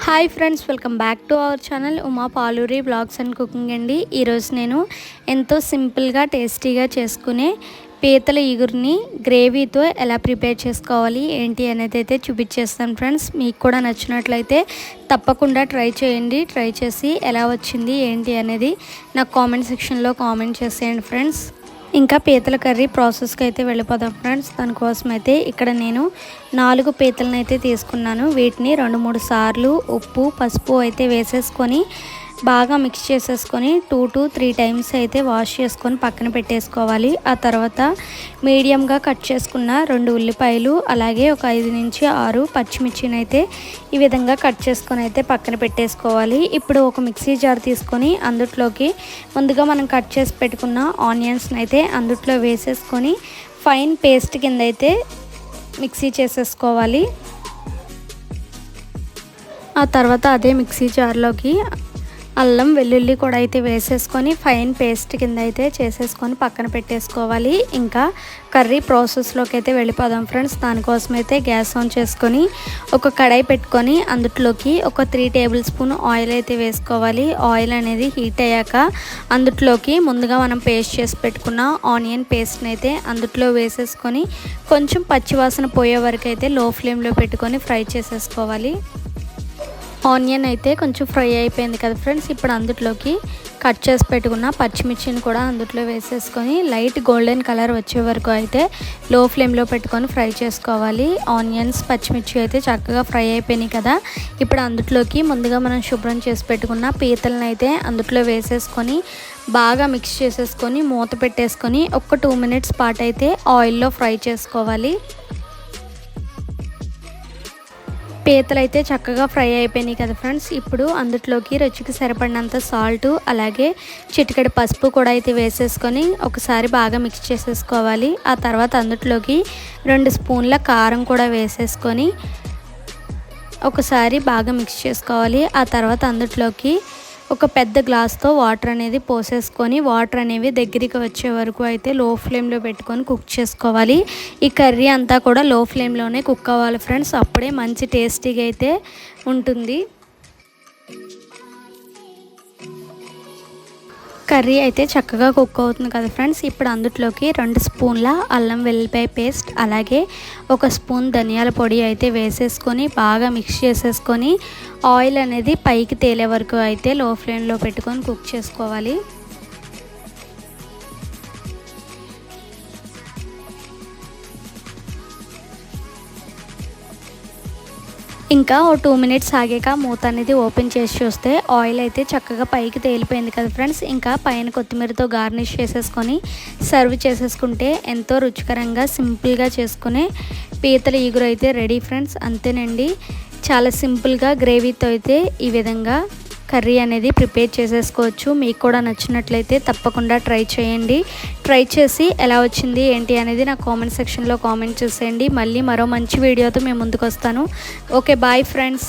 Hi friends, welcome back to our channel Uma Paluri blogs and cooking అండి. ఈరోజు నేను ఎంతో సింపుల్గా టేస్టీగా చేసుకునే పీతల ఇగురిని గ్రేవీతో ఎలా ప్రిపేర్ చేసుకోవాలి ఏంటి అనేది అయితే చూపించేస్తాను ఫ్రెండ్స్. మీకు కూడా నచ్చినట్లయితే తప్పకుండా ట్రై చేయండి. ట్రై చేసి ఎలా వచ్చింది ఏంటి అనేది నాకు కామెంట్ సెక్షన్లో కామెంట్ చేసేయండి ఫ్రెండ్స్. ఇంకా పీతల కర్రీ ప్రాసెస్కి అయితే వెళ్ళిపోదాం ఫ్రెండ్స్. దానికోసం అయితే ఇక్కడ నేను 4 పీతలను అయితే తీసుకున్నాను. వీటిని 2-3 సార్లు ఉప్పు పసుపు అయితే వేసేసుకొని బాగా మిక్స్ చేసేసుకొని 2 to 3 టైమ్స్ అయితే వాష్ చేసుకొని పక్కన పెట్టేసుకోవాలి. ఆ తర్వాత మీడియంగా కట్ చేసుకున్న 2 ఉల్లిపాయలు అలాగే ఒక 5 నుంచి 6 పచ్చిమిర్చిని అయితే ఈ విధంగా కట్ చేసుకొని అయితే పక్కన పెట్టేసుకోవాలి. ఇప్పుడు ఒక మిక్సీ జార్ తీసుకొని అందులోకి ముందుగా మనం కట్ చేసి పెట్టుకున్న ఆనియన్స్ని అయితే అందులో వేసేసుకొని ఫైన్ పేస్ట్ కింద అయితే మిక్సీ చేసేసుకోవాలి. ఆ తర్వాత అదే మిక్సీ జార్లోకి అల్లం వెల్లుల్లి కూడా అయితే వేసేసుకొని ఫైన్ పేస్ట్ కింద అయితే చేసేసుకొని పక్కన పెట్టేసుకోవాలి. ఇంకా కర్రీ ప్రాసెస్లోకి అయితే వెళ్ళిపోదాం ఫ్రెండ్స్. దానికోసం అయితే గ్యాస్ ఆన్ చేసుకొని ఒక కడాయి పెట్టుకొని అందులోకి ఒక 3 టేబుల్ స్పూన్ ఆయిల్ అయితే వేసుకోవాలి. ఆయిల్ అనేది హీట్ అయ్యాక అందులోకి ముందుగా మనం పేస్ట్ చేసి పెట్టుకున్న ఆనియన్ పేస్ట్ని అయితే అందులో వేసేసుకొని కొంచెం పచ్చివాసన పోయే వరకు అయితే లో ఫ్లేమ్లో పెట్టుకొని ఫ్రై చేసేసుకోవాలి. ఆనియన్ అయితే కొంచెం ఫ్రై అయిపోయింది కదా ఫ్రెండ్స్. ఇప్పుడు అందులోకి కట్ చేసి పెట్టుకున్న పచ్చిమిర్చిని కూడా అందులో వేసేసుకొని లైట్ గోల్డెన్ కలర్ వచ్చే వరకు అయితే లో ఫ్లేమ్లో పెట్టుకొని ఫ్రై చేసుకోవాలి. ఆనియన్స్ పచ్చిమిర్చి అయితే చక్కగా ఫ్రై అయిపోయినాయి కదా. ఇప్పుడు అందులోకి ముందుగా మనం శుభ్రం చేసి పెట్టుకున్న పీతలను అయితే అందులో వేసేసుకొని బాగా మిక్స్ చేసేసుకొని మూత పెట్టేసుకొని ఒక 2 మినిట్స్ పాటు అయితే ఆయిల్లో ఫ్రై చేసుకోవాలి. పీతలు అయితే చక్కగా ఫ్రై అయిపోయినాయి కదా ఫ్రెండ్స్. ఇప్పుడు అందులోకి రుచికి సరిపడినంత సాల్ట్ అలాగే చిటికెడు పసుపు కూడా అయితే వేసేసుకొని ఒకసారి బాగా మిక్స్ చేసేసుకోవాలి. ఆ తర్వాత అందులోకి 2 స్పూన్ల కారం కూడా వేసేసుకొని ఒకసారి బాగా మిక్స్ చేసుకోవాలి. ఆ తర్వాత అందులోకి ఒక పెద్ద గ్లాస్తో వాటర్ అనేది పోసేసుకొని వాటర్ అనేవి దగ్గరికి వచ్చే వరకు అయితే లో ఫ్లేమ్లో పెట్టుకొని కుక్ చేసుకోవాలి. ఈ కర్రీ అంతా కూడా లో ఫ్లేమ్లోనే కుక్ అవ్వాలి ఫ్రెండ్స్. అప్పుడే మంచి టేస్టీగా అయితే ఉంటుంది. కర్రీ అయితే చక్కగా కుక్ అవుతుంది కదా ఫ్రెండ్స్. ఇప్పుడు అందులోకి 2 స్పూన్ల అల్లం వెల్లిపాయ పేస్ట్ అలాగే 1 స్పూన్ ధనియాల పొడి అయితే వేసేసుకొని బాగా మిక్స్ చేసేసుకొని ఆయిల్ అనేది పైకి తేలే వరకు అయితే లో ఫ్లేమ్లో పెట్టుకొని కుక్ చేసుకోవాలి. ఇంకా 2 మినిట్స్ ఆగాక మూత అనేది ఓపెన్ చేసి చూస్తే ఆయిల్ అయితే చక్కగా పైకి తేలిపోయింది కదా ఫ్రెండ్స్. ఇంకా పైన కొత్తిమీరతో గార్నిష్ చేసేసుకొని సర్వ్ చేసేసుకుంటే ఎంతో రుచికరంగా సింపుల్గా చేసుకునే పీతల ఇగురు అయితే రెడీ ఫ్రెండ్స్. అంతేనండి, చాలా సింపుల్గా గ్రేవీతో అయితే ఈ విధంగా కర్రీ అనేది ప్రిపేర్ చేసేసుకోవచ్చు. మీకు కూడా నచ్చినట్లయితే తప్పకుండా ట్రై చేయండి. ట్రై చేసి ఎలా వచ్చింది ఏంటి అనేది నా కామెంట్ సెక్షన్లో కామెంట్ చేసేయండి. మళ్ళీ మరో మంచి వీడియోతో మేము ముందుకు వస్తాను. Okay, bye friends.